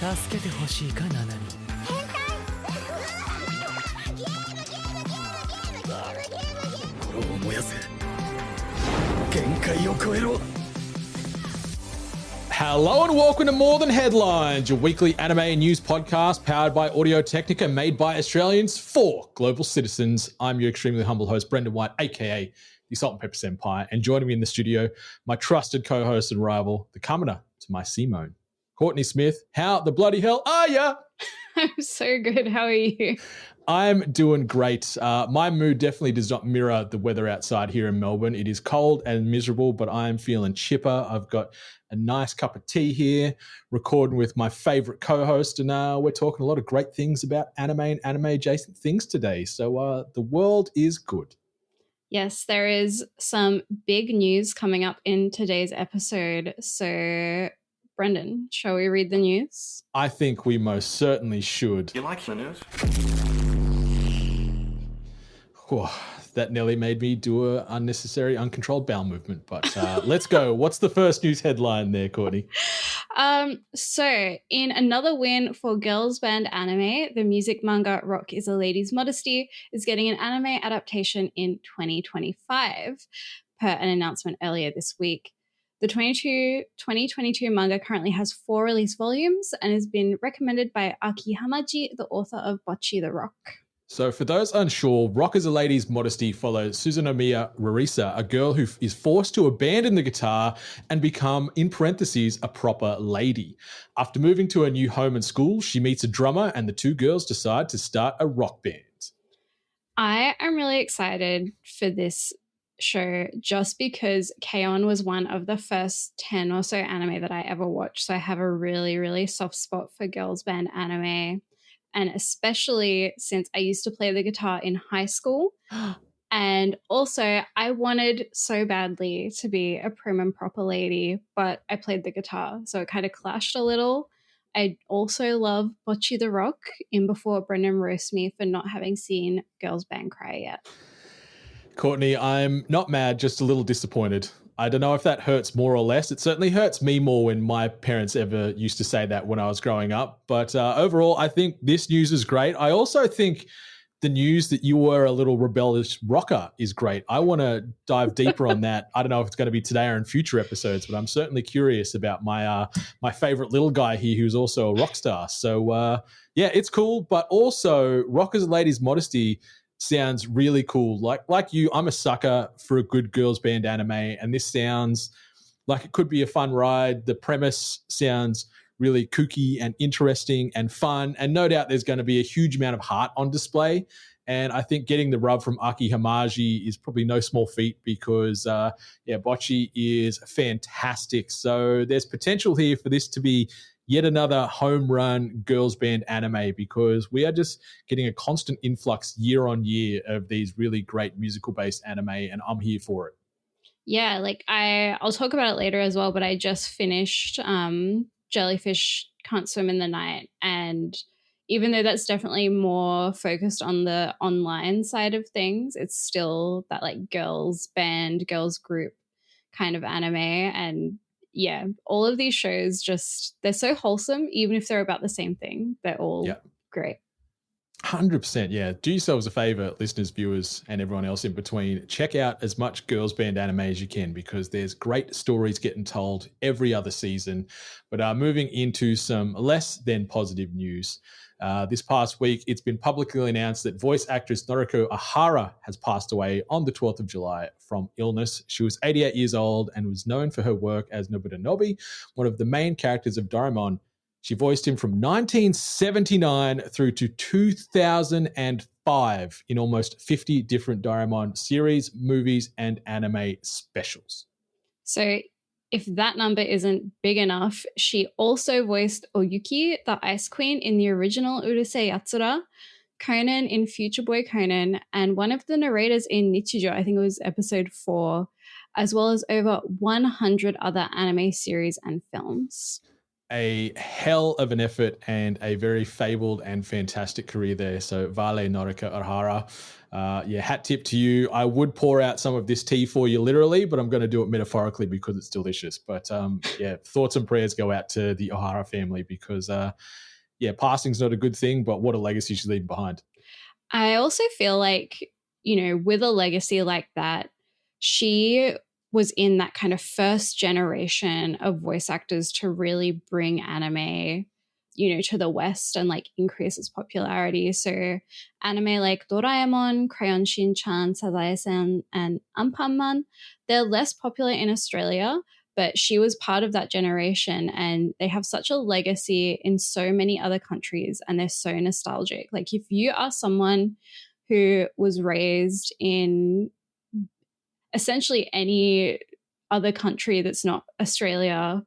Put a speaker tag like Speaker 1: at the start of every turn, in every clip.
Speaker 1: 助けてほしいかナナに心を燃やせ限界を超えろ
Speaker 2: Hello and welcome to More Than Headlines, your weekly anime news podcast powered by Audio Technica, made by Australians for global citizens. I'm your extremely humble host, Brendan White, aka the Salt and Pepper Senpai, and joining me in the studio, my trusted co-host and rival, the commoner to my Simone, Courtney Smith. How the bloody hell are ya?
Speaker 3: I'm so good. How are you?
Speaker 2: I'm doing great. My mood definitely does not mirror the weather outside here in Melbourne. It is cold and miserable, but I'm feeling chipper. I've got a nice cup of tea here, recording with my favorite co-host, and we're talking a lot of great things about anime and anime-adjacent things today. So the world is good.
Speaker 3: Yes, there is some big news coming up in today's episode. So, Brendan, shall we read the news?
Speaker 2: I think we most certainly should.
Speaker 4: You like the news?
Speaker 2: Whew, that nearly made me do an unnecessary, uncontrolled bowel movement. But let's go. What's the first news headline there, Courtney?
Speaker 3: So, in another win for girls band anime, the music manga Rock is a Lady's Modesty is getting an anime adaptation in 2025, per an announcement earlier this week. The 2022 manga currently has 4 release volumes and has been recommended by Aki Hamaji, the author of Bocchi the Rock.
Speaker 2: So for those unsure, Rock is a Lady's Modesty follows Suzunomiya Rarisa, a girl who is forced to abandon the guitar and become, in parentheses, a proper lady. After moving to a new home and school, she meets a drummer and the two girls decide to start a rock band.
Speaker 3: I am really excited for this show just because K-On! Was one of the first 10 or so anime that I ever watched. So I have a really, really soft spot for girls band anime. And especially since I used to play the guitar in high school. And also I wanted so badly to be a prim and proper lady, but I played the guitar. So it kind of clashed a little. I also love Bocchi the Rock in before Brendan roasts me for not having seen Girls Band Cry yet.
Speaker 2: Courtney, I'm not mad, just a little disappointed. I don't know if that hurts more or less. It certainly hurts me more when my parents ever used to say that when I was growing up. But overall, I think this news is great. I also think the news that you were a little rebellious rocker is great. I want to dive deeper on that. I don't know if it's going to be today or in future episodes, but I'm certainly curious about my my favorite little guy here who's also a rock star. So yeah, it's cool. But also, Rock is a Lady's Modesty sounds really cool. Like you, I'm a sucker for a good girls band anime, and this sounds like it could be a fun ride. The premise sounds really kooky and interesting and fun, and no doubt there's going to be a huge amount of heart on display. And I think getting the rub from Aki Hamaji is probably no small feat because, Bocchi is fantastic. So there's potential here for this to be yet another home run girls band anime because we are just getting a constant influx year on year of these really great musical based anime, and I'm here for it.
Speaker 3: Yeah, like I'll talk about it later as well, but I just finished Jellyfish Can't Swim in the Night, and even though that's definitely more focused on the online side of things, it's still that like girls band, girls group kind of anime. And yeah, all of these shows they're so wholesome, even if they're about the same thing. They're all great.
Speaker 2: 100%, yeah. Do yourselves a favor, listeners, viewers, and everyone else in between. Check out as much girls band anime as you can because there's great stories getting told every other season. But moving into some less than positive news. This past week, it's been publicly announced that voice actress Noriko Ohara has passed away on the 12th of July from illness. She was 88 years old and was known for her work as Nobuta Nobi, one of the main characters of Doraemon. She voiced him from 1979 through to 2005 in almost 50 different Doraemon series, movies, and anime specials.
Speaker 3: So if that number isn't big enough, she also voiced Oyuki, the Ice Queen, in the original Urusei Yatsura, Conan in Future Boy Conan, and one of the narrators in Nichijou, I think it was episode 4, as well as over 100 other anime series and films.
Speaker 2: a hell of an effort and a very fabled and fantastic career there. So Vale Noriko Ohara, hat tip to you. I would pour out some of this tea for you literally, but I'm going to do it metaphorically because it's delicious. But thoughts and prayers go out to the Ohara family because, passing's not a good thing, but what a legacy she's leaving behind.
Speaker 3: I also feel like, with a legacy like that, she was in that kind of first generation of voice actors to really bring anime, to the West and like increase its popularity. So anime like Doraemon, Crayon Shin-chan, Sazae-san, and Anpanman, they're less popular in Australia, but she was part of that generation and they have such a legacy in so many other countries and they're so nostalgic. Like if you are someone who was raised in essentially any other country that's not Australia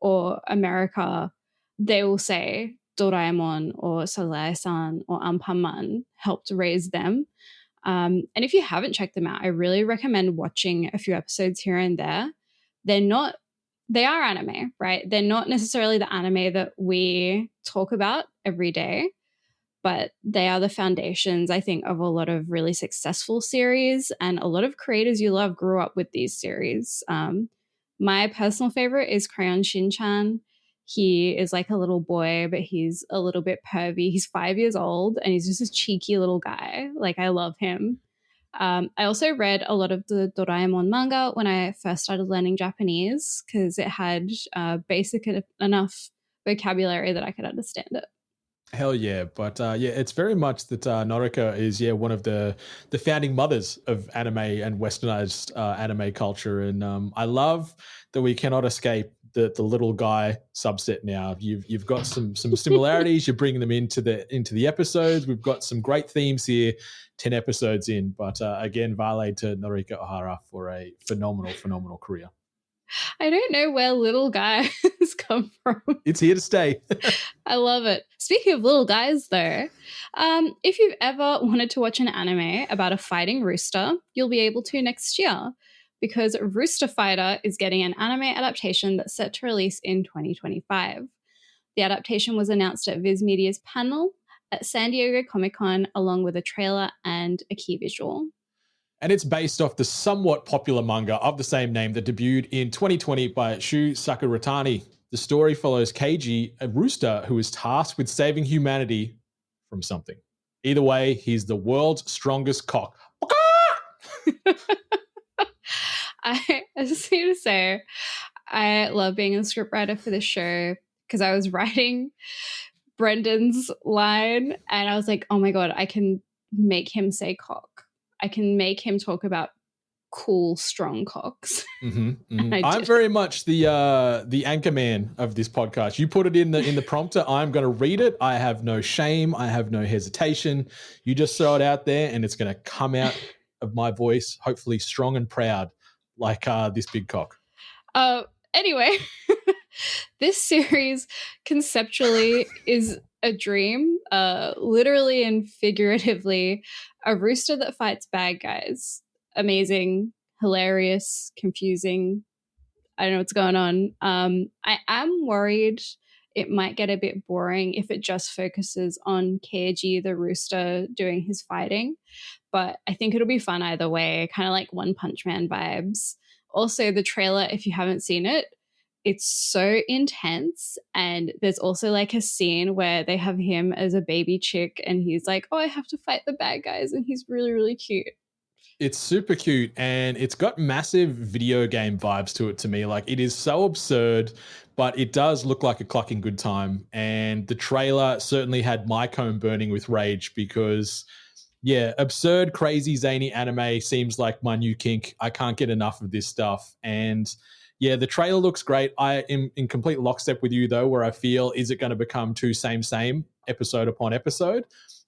Speaker 3: or America, they will say Doraemon or Sazae-san or Anpanman helped raise them. And if you haven't checked them out, I really recommend watching a few episodes here and there. They are anime, right? They're not necessarily the anime that we talk about every day, but they are the foundations, I think, of a lot of really successful series, and a lot of creators you love grew up with these series. My personal favorite is Crayon Shin-chan. He is like a little boy, but he's a little bit pervy. He's 5 years old and he's just a cheeky little guy. Like, I love him. I also read a lot of the Doraemon manga when I first started learning Japanese because it had basic enough vocabulary that I could understand it.
Speaker 2: Hell yeah. But it's very much that Noriko is, one of the founding mothers of anime and westernized anime culture. And I love that we cannot escape the little guy subset now. You've got some similarities. You're bringing them into the episodes. We've got some great themes here, 10 episodes in. But again, Vale to Noriko Ohara for a phenomenal career.
Speaker 3: I don't know where little guy has come from.
Speaker 2: It's here to stay.
Speaker 3: I love it. Speaking of little guys, though, if you've ever wanted to watch an anime about a fighting rooster, you'll be able to next year because Rooster Fighter is getting an anime adaptation that's set to release in 2025. The adaptation was announced at Viz Media's panel at San Diego Comic-Con along with a trailer and a key visual.
Speaker 2: And it's based off the somewhat popular manga of the same name that debuted in 2020 by Shu Sakuratani. The story follows Keiji, a rooster who is tasked with saving humanity from something. Either way, he's the world's strongest cock.
Speaker 3: I just need to say, I love being a scriptwriter for this show because I was writing Brendan's line and I was like, oh my God, I can make him say cock. I can make him talk about cool, strong cocks.
Speaker 2: I'm very much the anchor man of this podcast. You put it in the prompter, I'm going to read it. I have no shame. I have no hesitation. You just throw it out there and it's going to come out of my voice, hopefully strong and proud, like this big cock.
Speaker 3: Anyway, this series conceptually is a dream, literally and figuratively. A rooster that fights bad guys. Amazing, hilarious, confusing. I don't know what's going on. I am worried it might get a bit boring if it just focuses on Keiji, the rooster, doing his fighting. But I think it'll be fun either way, kind of like One Punch Man vibes. Also, the trailer, if you haven't seen it, it's so intense. And there's also like a scene where they have him as a baby chick and he's like, oh, I have to fight the bad guys. And he's really, really cute.
Speaker 2: It's super cute and it's got massive video game vibes to it to me. Like, it is so absurd, but it does look like a clocking good time. And the trailer certainly had my comb burning with rage because, absurd, crazy, zany anime seems like my new kink. I can't get enough of this stuff. And the trailer looks great. I am in complete lockstep with you, though, where I feel, is it going to become too same episode upon episode?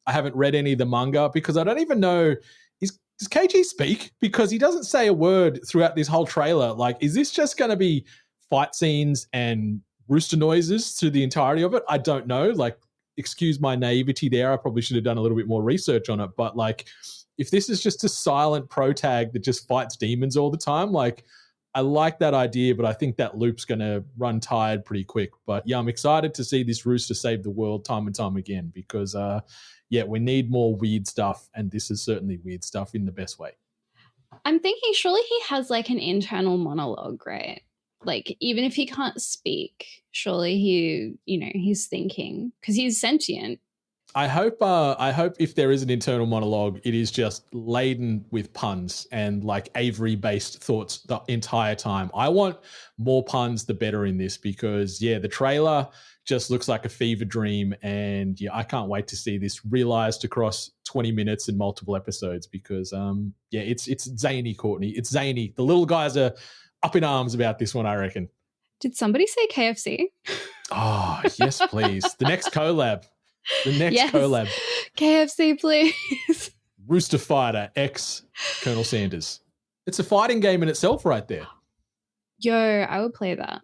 Speaker 2: I haven't read any of the manga because I don't even know, does KG speak? Because he doesn't say a word throughout this whole trailer. Like, is this just going to be fight scenes and rooster noises through the entirety of it? I don't know. Like, excuse my naivety there. I probably should have done a little bit more research on it. But, like, if this is just a silent pro tag that just fights demons all the time, like, I like that idea, but I think that loop's going to run tired pretty quick. But yeah, I'm excited to see this rooster save the world time and time again because, we need more weird stuff, and this is certainly weird stuff in the best way.
Speaker 3: I'm thinking surely he has like an internal monologue, right? Like even if he can't speak, surely he's thinking because he's sentient.
Speaker 2: I hope if there is an internal monologue, it is just laden with puns and like Avery-based thoughts the entire time. I want more puns, the better in this because, the trailer just looks like a fever dream. And I can't wait to see this realized across 20 minutes and multiple episodes because, it's zany, Courtney. It's zany. The little guys are up in arms about this one, I reckon.
Speaker 3: Did somebody say KFC?
Speaker 2: Oh, yes, please. The next collab. The next collab.
Speaker 3: KFC, please.
Speaker 2: Rooster Fighter X Colonel Sanders. It's a fighting game in itself right there.
Speaker 3: Yo, I would play that.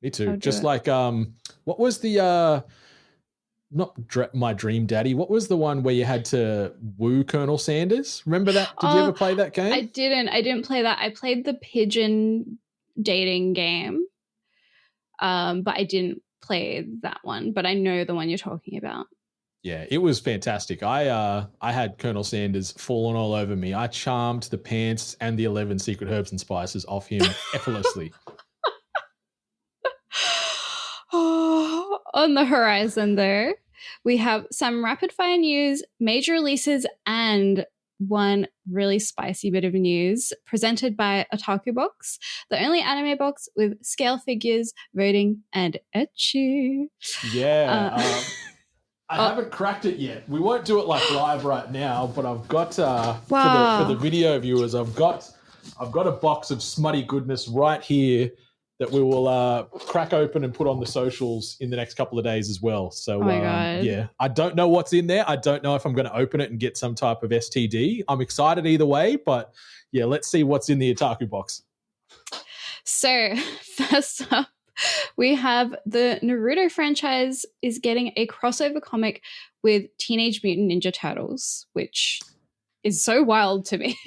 Speaker 2: Me too. Just like, what was the, My Dream Daddy, what was the one where you had to woo Colonel Sanders? Remember that? Did you ever play that game?
Speaker 3: I didn't play that. I played the pigeon dating game, but I didn't play that one, but I know the one you're talking about.
Speaker 2: Yeah, it was fantastic. I had Colonel Sanders falling all over me. I charmed the pants and the 11 secret herbs and spices off him effortlessly.
Speaker 3: On the horizon, though, we have some rapid fire news, major releases, and one really spicy bit of news presented by Otaku Box, the only anime box with scale figures, voting, and ecchi.
Speaker 2: Yeah. I haven't cracked it yet. We won't do it like live right now, but I've got for the video viewers, I've got a box of smutty goodness right here that we will crack open and put on the socials in the next couple of days as well. So,
Speaker 3: God.
Speaker 2: I don't know what's in there. I don't know if I'm going to open it and get some type of STD. I'm excited either way, but let's see what's in the Otaku Box.
Speaker 3: So, first up, we have the Naruto franchise is getting a crossover comic with Teenage Mutant Ninja Turtles, which is so wild to me.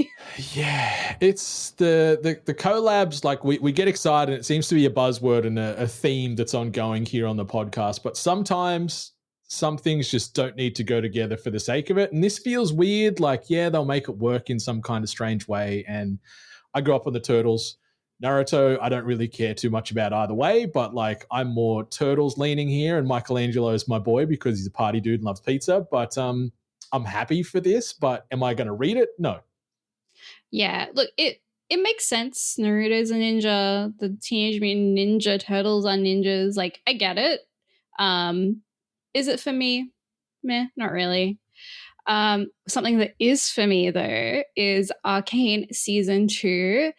Speaker 2: Yeah, it's the collabs, like we get excited. It seems to be a buzzword and a theme that's ongoing here on the podcast, but sometimes some things just don't need to go together for the sake of it. And this feels weird. Like, they'll make it work in some kind of strange way. And I grew up on the Turtles. Naruto, I don't really care too much about either way, but like I'm more Turtles leaning here, and Michelangelo is my boy because he's a party dude and loves pizza. But I'm happy for this, but am I going to read it? No.
Speaker 3: Yeah, look, it makes sense. Naruto's a ninja. The Teenage Mutant Ninja Turtles are ninjas. Like, I get it. Is it for me? Meh, not really. Something that is for me, though, is Arcane Season 2.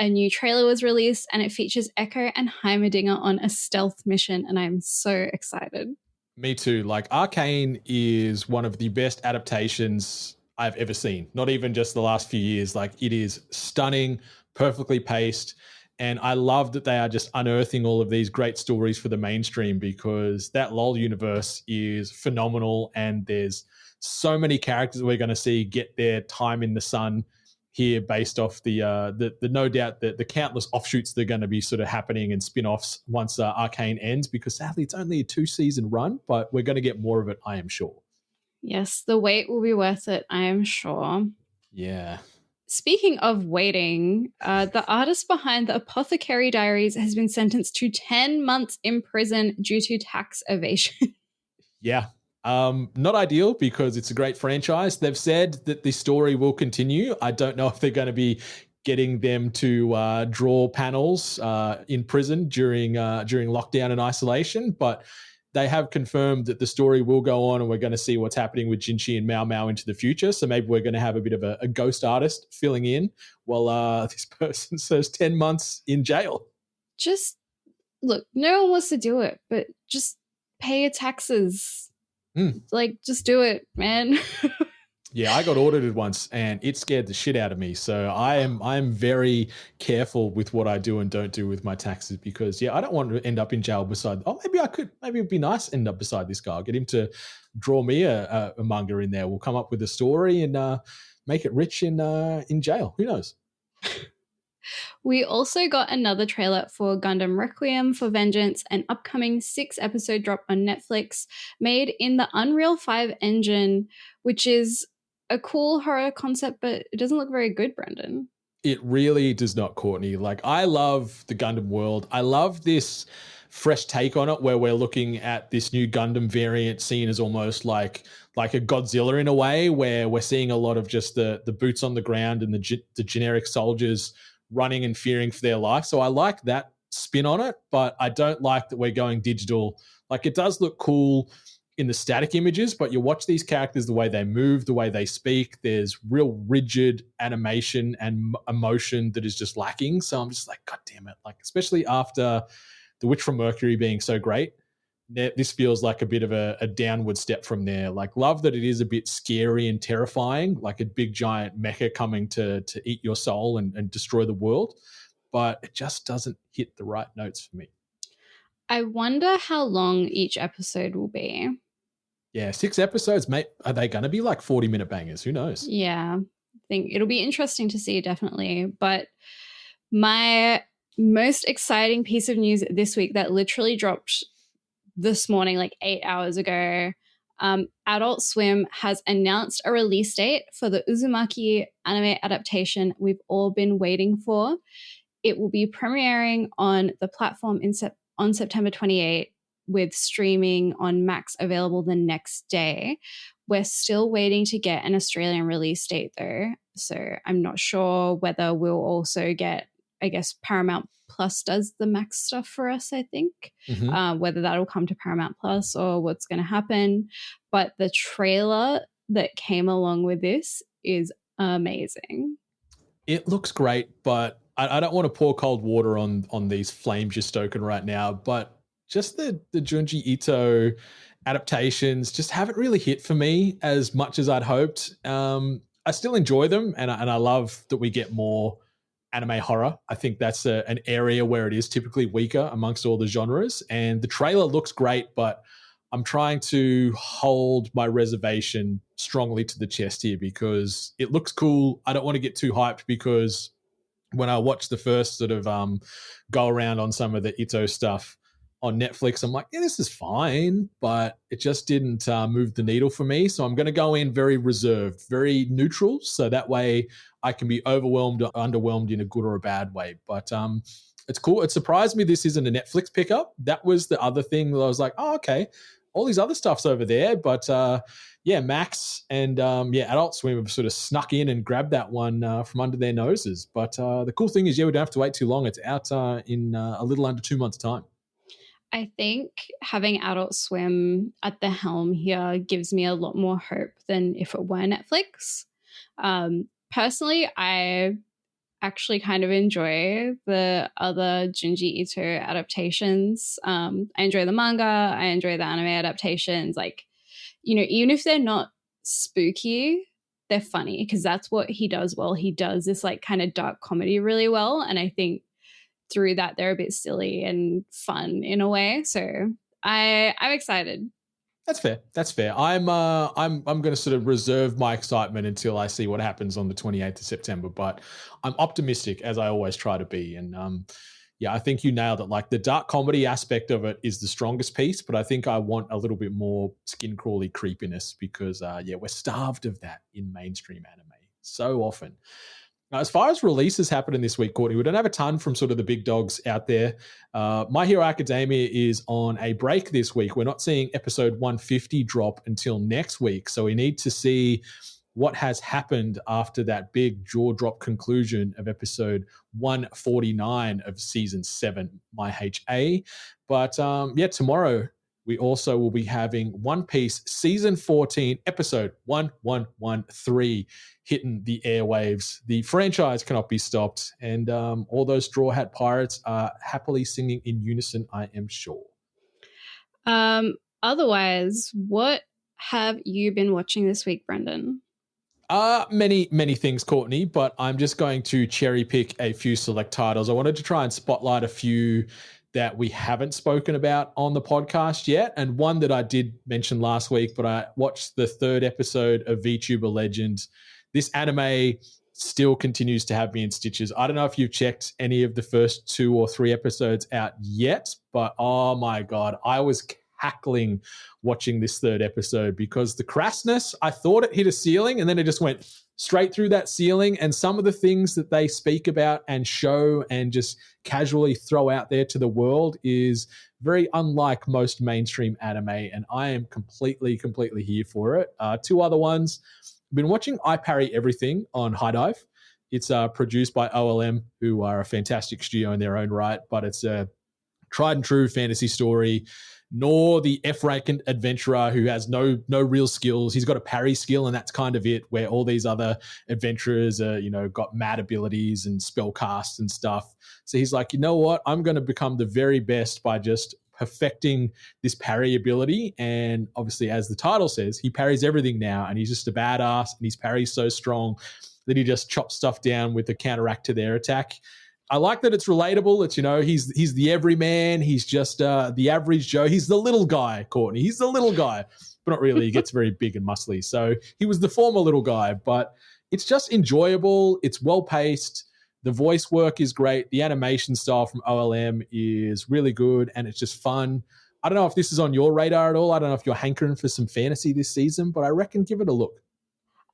Speaker 3: A new trailer was released, and it features Echo and Heimerdinger on a stealth mission, and I'm so excited.
Speaker 2: Me too. Like, Arcane is one of the best adaptations I've ever seen. Not even just the last few years. Like, it is stunning, perfectly paced, and I love that they are just unearthing all of these great stories for the mainstream because that LoL universe is phenomenal, and there's so many characters we're going to see get their time in the sun here based off the no doubt the countless offshoots that are going to be sort of happening and spin-offs once Arcane ends, because sadly it's only a 2-season run, but we're going to get more of it, I am sure.
Speaker 3: Yes, the wait will be worth it, I am sure.
Speaker 2: Yeah.
Speaker 3: Speaking of waiting, the artist behind the Apothecary Diaries has been sentenced to 10 months in prison due to tax evasion.
Speaker 2: Yeah. Not ideal because it's a great franchise. They've said that the story will continue. I don't know if they're going to be getting them to draw panels in prison during lockdown and isolation, but they have confirmed that the story will go on, and we're going to see what's happening with Jinchi and Mao Mao into the future. So maybe we're going to have a bit of a ghost artist filling in while this person serves 10 months in jail.
Speaker 3: Just look, no one wants to do it, but just pay your taxes. Like, just do it, man.
Speaker 2: Yeah, I got audited once and it scared the shit out of me. So I'm very careful with what I do and don't do with my taxes because, I don't want to end up in jail beside. Oh, maybe I could. Maybe it'd be nice to end up beside this guy. I'll get him to draw me a manga in there. We'll come up with a story and make it rich in jail. Who knows?
Speaker 3: We also got another trailer for Gundam Requiem for Vengeance, an upcoming 6-episode drop on Netflix made in the Unreal 5 engine, which is a cool horror concept, but it doesn't look very good, Brendan.
Speaker 2: It really does not, Courtney. Like, I love the Gundam world. I love this fresh take on it where we're looking at this new Gundam variant seen as almost like a Godzilla in a way, where we're seeing a lot of just the boots on the ground and the generic soldiers running and fearing for their life. So I like that spin on it, but I don't like that we're going digital. Like, it does look cool in the static images, but you watch these characters, the way they move, the way they speak, there's real rigid animation and emotion that is just lacking. So I'm just like, God damn it. Like, especially after The Witch from Mercury being so great, this feels like a bit of a downward step from there. Like, love that it is a bit scary and terrifying, like a big giant mecha coming to eat your soul and destroy the world, but it just doesn't hit the right notes for me.
Speaker 3: I wonder how long each episode will be.
Speaker 2: Yeah, 6 episodes, mate. Are they going to be like 40-minute bangers? Who knows?
Speaker 3: Yeah, I think it'll be interesting to see, definitely. But my most exciting piece of news this week that literally dropped this morning, like 8 hours ago, Adult Swim has announced a release date for the Uzumaki anime adaptation we've all been waiting for. It will be premiering on the platform on September 28th, with streaming on Max available the next day. We're still waiting to get an Australian release date though, so I'm not sure whether we'll also get, I guess Paramount Plus does the Max stuff for us, I think. Whether that'll come to Paramount Plus or what's going to happen. But the trailer that came along with this is amazing.
Speaker 2: It looks great, but I don't want to pour cold water on these flames you're stoking right now, but just the Junji Ito adaptations just haven't really hit for me as much as I'd hoped. I still enjoy them, and I love that we get more anime horror. I think that's an area where it is typically weaker amongst all the genres, and the trailer looks great, but I'm trying to hold my reservation strongly to the chest here because it looks cool. I don't want to get too hyped because when I watched the first sort of go around on some of the Ito stuff on Netflix, I'm like, yeah, this is fine, but it just didn't move the needle for me. So I'm going to go in very reserved, very neutral, so that way I can be overwhelmed or underwhelmed in a good or a bad way. But it's cool. It surprised me this isn't a Netflix pickup. That was the other thing that I was like, oh, okay, all these other stuff's over there. But yeah, Max and Adult Swim have sort of snuck in and grabbed that one from under their noses. But the cool thing is, we don't have to wait too long. It's out in a little under 2 months' time.
Speaker 3: I think having Adult Swim at the helm here gives me a lot more hope than if it were Netflix. Personally, I actually kind of enjoy the other Junji Ito adaptations. I enjoy the manga. I enjoy the anime adaptations. Like, even if they're not spooky, they're funny because that's what he does well. He does this like kind of dark comedy really well. And I think through that they're a bit silly and fun in a way. So I'm excited.
Speaker 2: That's fair. I'm going to sort of reserve my excitement until I see what happens on the 28th of September, but I'm optimistic as I always try to be. And I think you nailed it. Like, the dark comedy aspect of it is the strongest piece, but I think I want a little bit more skin crawly creepiness because we're starved of that in mainstream anime so often. Now, as far as releases happening this week, Courtney, we don't have a ton from sort of the big dogs out there. My Hero Academia is on a break this week. We're not seeing episode 150 drop until next week. So we need to see what has happened after that big jaw drop conclusion of episode 149 of season 7, My HA. But tomorrow we also will be having One Piece season 14, episode 1113 hitting the airwaves. The franchise cannot be stopped, and all those Straw Hat Pirates are happily singing in unison, I am sure.
Speaker 3: Otherwise, what have you been watching this week, Brendan?
Speaker 2: Many things, Courtney, but I'm just going to cherry pick a few select titles. I wanted to try and spotlight a few that we haven't spoken about on the podcast yet, and one that I did mention last week, but I watched the 3rd episode of VTuber Legends. This anime still continues to have me in stitches. I don't know if you've checked any of the first 2 or 3 episodes out yet, but oh my God, I was cackling watching this 3rd episode because the crassness, I thought it hit a ceiling and then it just went straight through that ceiling. And some of the things that they speak about and show and just casually throw out there to the world is very unlike most mainstream anime. And I am completely here for it. 2 other ones. I've been watching I Parry Everything on High Dive. It's produced by OLM, who are a fantastic studio in their own right, but it's a tried and true fantasy story. Nor the F-rank adventurer who has no real skills. He's got a parry skill, and that's kind of it, where all these other adventurers are, got mad abilities and spell casts and stuff. So he's like, you know what? I'm going to become the very best by just perfecting this parry ability. And obviously, as the title says, he parries everything now, and he's just a badass, and his parry's so strong that he just chops stuff down with a counteract to their attack. I like that it's relatable. It's, he's the everyman. He's just the average Joe. He's the little guy, Courtney. He's the little guy, but not really. He gets very big and muscly. So he was the former little guy, but it's just enjoyable. It's well-paced. The voice work is great. The animation style from OLM is really good, and it's just fun. I don't know if this is on your radar at all. I don't know if you're hankering for some fantasy this season, but I reckon give it a look.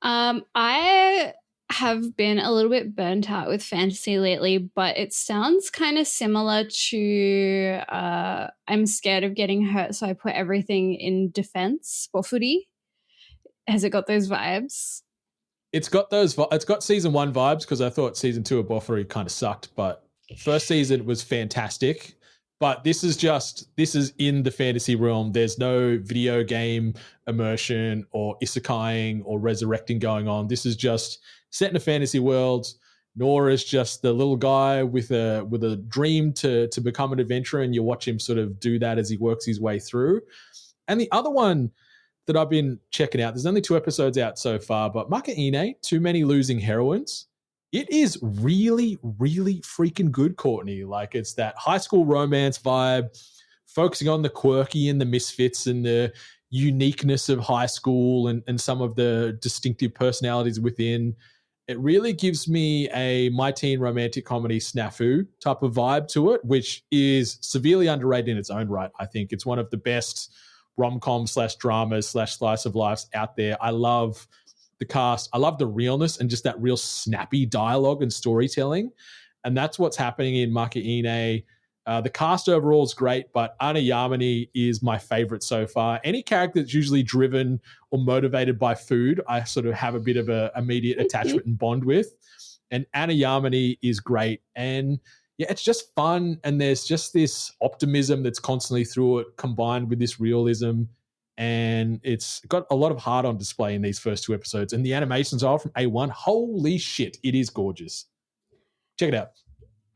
Speaker 3: I have been a little bit burnt out with fantasy lately, but it sounds kind of similar to I'm scared of getting hurt, so I put everything in defense. Bofuri. Has it got those vibes? It's got
Speaker 2: season 1 vibes, because I thought season 2 of Bofuri kind of sucked, but first season was fantastic. But this is in the fantasy realm. There's no video game immersion or isekaiing or resurrecting going on. This is just set in a fantasy world. Nora's just the little guy with a dream to become an adventurer, and you watch him sort of do that as he works his way through. And the other one that I've been checking out, there's only 2 episodes out so far, but Makeine, Too Many Losing Heroines. It is really, really freaking good, Courtney. Like, it's that high school romance vibe, focusing on the quirky and the misfits and the uniqueness of high school and some of the distinctive personalities within. It really gives me a My Teen romantic comedy snafu type of vibe to it, which is severely underrated in its own right. I think it's one of the best rom-com /dramas /slice of lives out there. I love the cast. I love the realness and just that real snappy dialogue and storytelling. And that's what's happening in Makeine. The cast overall is great, but Anna Yamane is my favorite so far. Any character that's usually driven or motivated by food, I sort of have a bit of an immediate attachment and bond with. And Anna Yamane is great. And yeah, it's just fun. And there's just this optimism that's constantly through it, combined with this realism. And it's got a lot of heart on display in these first 2 episodes. And the animations are from A1. Holy shit, it is gorgeous. Check it out.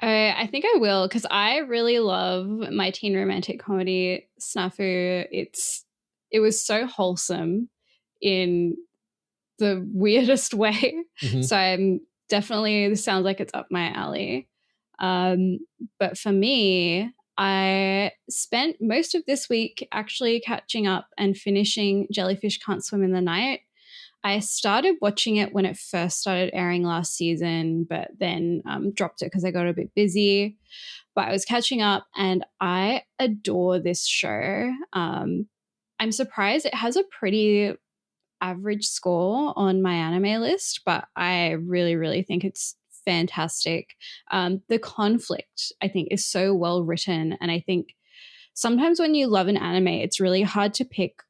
Speaker 3: I think I will, because I really love My Teen romantic comedy snafu. It was so wholesome in the weirdest way. Mm-hmm. So I'm definitely, this sounds like it's up my alley. But for me, I spent most of this week actually catching up and finishing Jellyfish Can't Swim in the Night. I started watching it when it first started airing last season, but then dropped it because I got a bit busy. But I was catching up, and I adore this show. I'm surprised it has a pretty average score on my anime list, but I really, really think it's fantastic. The conflict, I think, is so well written, and I think sometimes when you love an anime, it's really hard to pick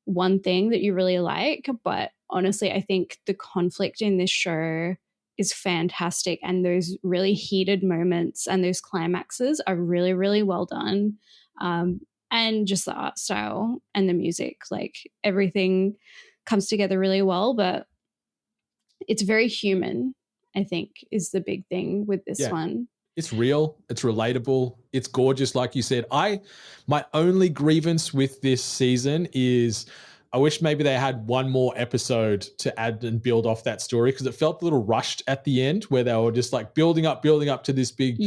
Speaker 3: one thing that you really like, but honestly, I think the conflict in this show is fantastic, and those really heated moments and those climaxes are really, really well done. And just the art style and the music, like everything comes together really well, but it's very human, I think, is the big thing with this one.
Speaker 2: It's real. It's relatable. It's gorgeous, like you said. My only grievance with this season is I wish maybe they had one more episode to add and build off that story, because it felt a little rushed at the end, where they were just like building up to this big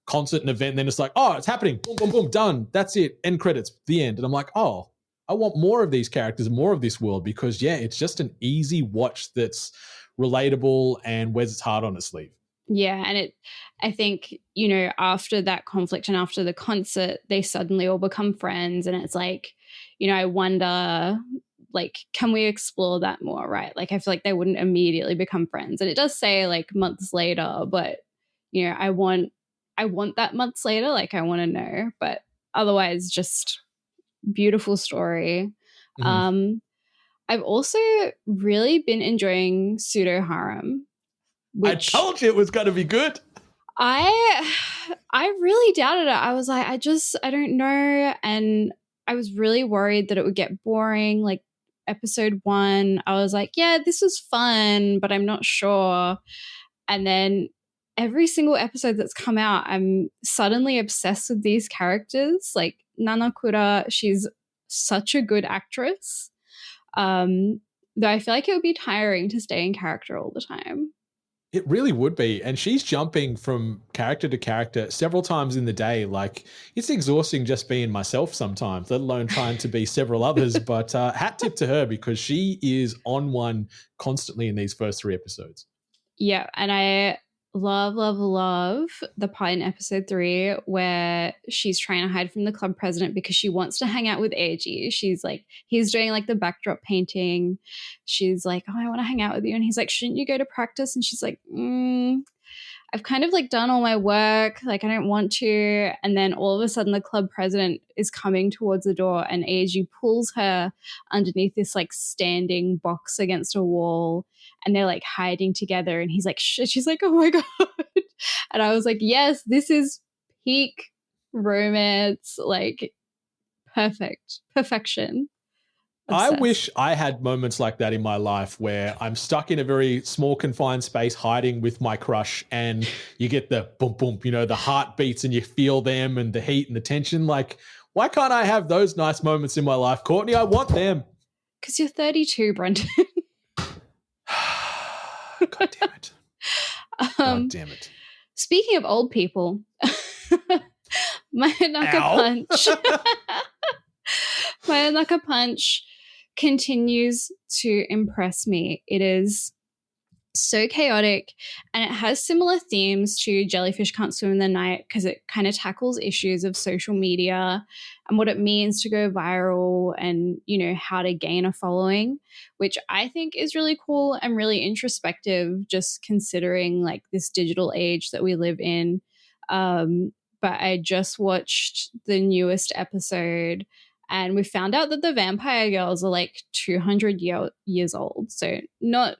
Speaker 2: concert and event, and then it's like, oh, it's happening. Boom, boom, boom, done. That's it. End credits. The end. And I'm like, oh, I want more of these characters, more of this world, because yeah, it's just an easy watch that's relatable and wears its heart on its sleeve.
Speaker 3: Yeah, and I think, after that conflict and after the concert, they suddenly all become friends, and it's like, I wonder, like, can we explore that more, right? Like, I feel like they wouldn't immediately become friends, and it does say like months later, but I want that months later, like I want to know, but otherwise, just beautiful story.
Speaker 2: Mhm.
Speaker 3: I've also really been enjoying Pseudo Harem, which
Speaker 2: I told you it was going to be good.
Speaker 3: I really doubted it. I was like, I don't know. And I was really worried that it would get boring. Like episode 1, I was like, yeah, this was fun, but I'm not sure. And then every single episode that's come out, I'm suddenly obsessed with these characters. Like Nanakura, she's such a good actress. Though I feel like it would be tiring to stay in character all the time.
Speaker 2: It really would be. And she's jumping from character to character several times in the day. Like, it's exhausting just being myself sometimes, let alone trying to be several others. But hat tip to her, because she is on one constantly in these first 3 episodes.
Speaker 3: Yeah, and I love the part in episode 3 where she's trying to hide from the club president because she wants to hang out with Eiji. She's like, he's doing like the backdrop painting. She's like, oh, I want to hang out with you. And he's like, shouldn't you go to practice? And she's like, I've kind of like done all my work. Like, I don't want to. And then all of a sudden the club president is coming towards the door, and Eiji pulls her underneath this like standing box against a wall, and they're like hiding together. And he's like, shit. She's like, oh my God. And I was like, yes, this is peak romance, like perfection.
Speaker 2: I
Speaker 3: Obsessed.
Speaker 2: wish I had moments like that in my life where I'm stuck in a very small confined space hiding with my crush, and you get the boom boom, the heartbeats, and you feel them and the heat and the tension. Like, why can't I have those nice moments in my life, Courtney? I want them.
Speaker 3: Because you're 32, Brendan.
Speaker 2: God damn it. God damn it.
Speaker 3: Speaking of old people, my Naka Punch. My Naka Punch continues to impress me. It is so chaotic, and it has similar themes to Jellyfish Can't Swim in the Night, because it kind of tackles issues of social media and what it means to go viral, and how to gain a following, which I think is really cool and really introspective, just considering like this digital age that we live in. But I just watched the newest episode, and we found out that the vampire girls are like 200 years old. So not,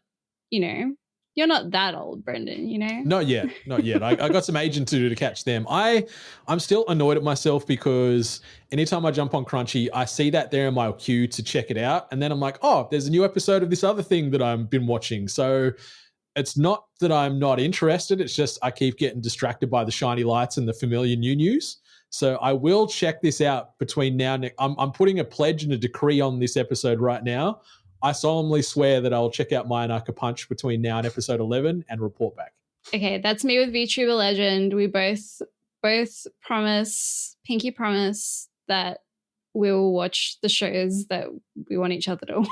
Speaker 3: you're not that old, Brendan,
Speaker 2: Not yet. I got some aging to do to catch them. I'm still annoyed at myself because anytime I jump on Crunchy, I see that there in my queue to check it out. And then I'm like, oh, there's a new episode of this other thing that I've been watching. So it's not that I'm not interested. It's just I keep getting distracted by the shiny lights and the familiar new news. So I will check this out between now and I'm putting a pledge and a decree on this episode right now. I solemnly swear that I'll check out my Naka Punch between now and episode 11 and report back.
Speaker 3: Okay, that's me with VTuber Legend. We both pinky promise that we will watch the shows that we want each other to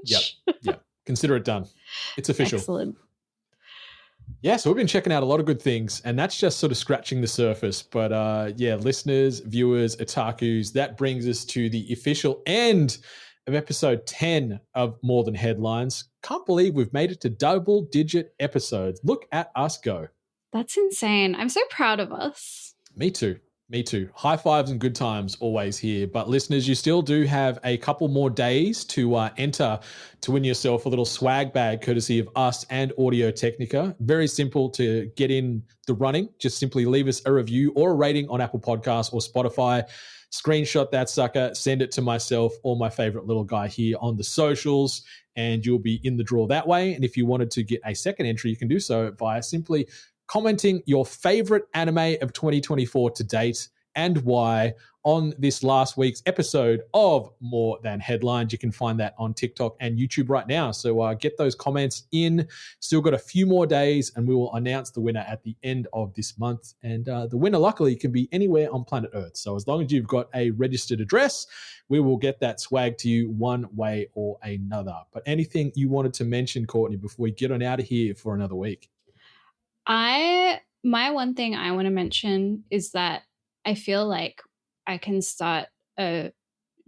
Speaker 3: watch.
Speaker 2: Yep. Consider it done. It's official.
Speaker 3: Excellent.
Speaker 2: Yeah, so we've been checking out a lot of good things, and that's just sort of scratching the surface. But listeners, viewers, otakus, that brings us to the official end of episode 10 of More Than Headlines. Can't believe we've made it to double-digit episodes. Look at us go.
Speaker 3: That's insane. I'm so proud of us.
Speaker 2: Me too. High fives and good times always here. But listeners, you still do have a couple more days to enter to win yourself a little swag bag courtesy of us and Audio Technica. Very simple to get in the running. Just simply leave us a review or a rating on Apple Podcasts or Spotify. Screenshot that sucker, send it to myself or my favorite little guy here on the socials, and you'll be in the draw that way. And if you wanted to get a second entry, you can do so via simply commenting your favorite anime of 2024 to date and why on this last week's episode of More Than Headlines. You can find that on TikTok and YouTube right now. So get those comments in. Still got a few more days, and we will announce the winner at the end of this month. And the winner, luckily, can be anywhere on planet Earth. So as long as you've got a registered address, we will get that swag to you one way or another. But anything you wanted to mention, Courtney, before we get on out of here for another week?
Speaker 3: My one thing I want to mention is that I feel like I can start a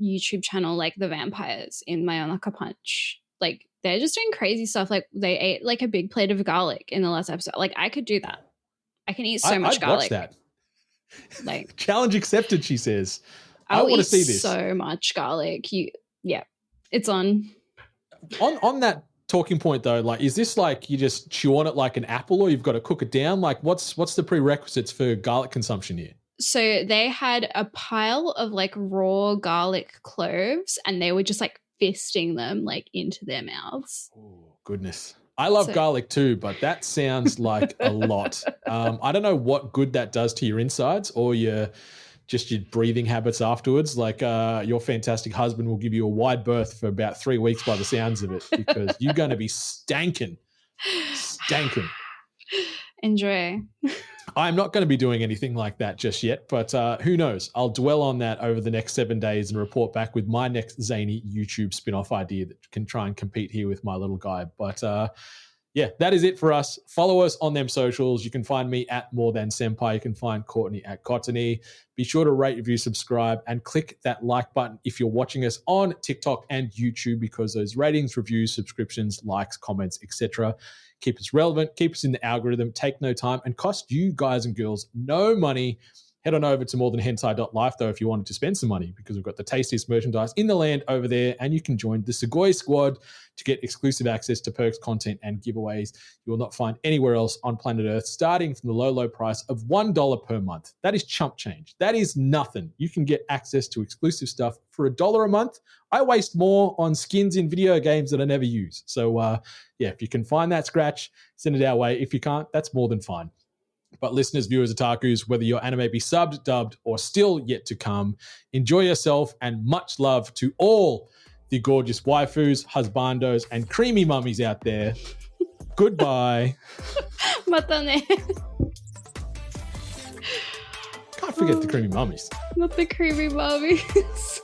Speaker 3: YouTube channel like the vampires in My Onaka Punch. Like, they're just doing crazy stuff. Like, they ate like a big plate of garlic in the last episode. Like, I could do that. I can eat so much
Speaker 2: I'd
Speaker 3: garlic.
Speaker 2: Watch that.
Speaker 3: Like,
Speaker 2: challenge accepted, she says. I
Speaker 3: want
Speaker 2: to see this.
Speaker 3: So much garlic. It's on.
Speaker 2: On that talking point though, like, is this like you just chew on it like an apple, or you've got to cook it down? Like, what's the prerequisites for garlic consumption here?
Speaker 3: So they had a pile of like raw garlic cloves, and they were just like fisting them like into their mouths.
Speaker 2: Oh, goodness. I love garlic too, but that sounds like a lot. I don't know what good that does to your insides or your breathing habits afterwards. Like your fantastic husband will give you a wide berth for about 3 weeks by the sounds of it, because you're going to be stanking.
Speaker 3: Enjoy.
Speaker 2: I'm not going to be doing anything like that just yet, but who knows? I'll dwell on that over the next 7 days and report back with my next zany YouTube spin-off idea that can try and compete here with my little guy. But yeah, that is it for us. Follow us on them socials. You can find me at More Than Senpai. You can find Courtney at Cottony. Be sure to rate, review, subscribe, and click that like button if you're watching us on TikTok and YouTube, because those ratings, reviews, subscriptions, likes, comments, etc. keep us relevant, keep us in the algorithm, take no time, and cost you guys and girls no money. Head on over to morethanhentai.life, though, if you wanted to spend some money, because we've got the tastiest merchandise in the land over there, and you can join the Sugoi Squad to get exclusive access to perks, content, and giveaways you will not find anywhere else on planet Earth, starting from the low, low price of $1 per month. That is chump change. That is nothing. You can get access to exclusive stuff for $1 a month. I waste more on skins in video games that I never use. So, yeah, if you can find that scratch, send it our way. If you can't, that's more than fine. But listeners, viewers, otakus, whether your anime be subbed, dubbed, or still yet to come, enjoy yourself, and much love to all the gorgeous waifus, husbandos, and creamy mummies out there. Goodbye.
Speaker 3: Matane.
Speaker 2: Can't forget the creamy mummies.
Speaker 3: Not the creamy mummies.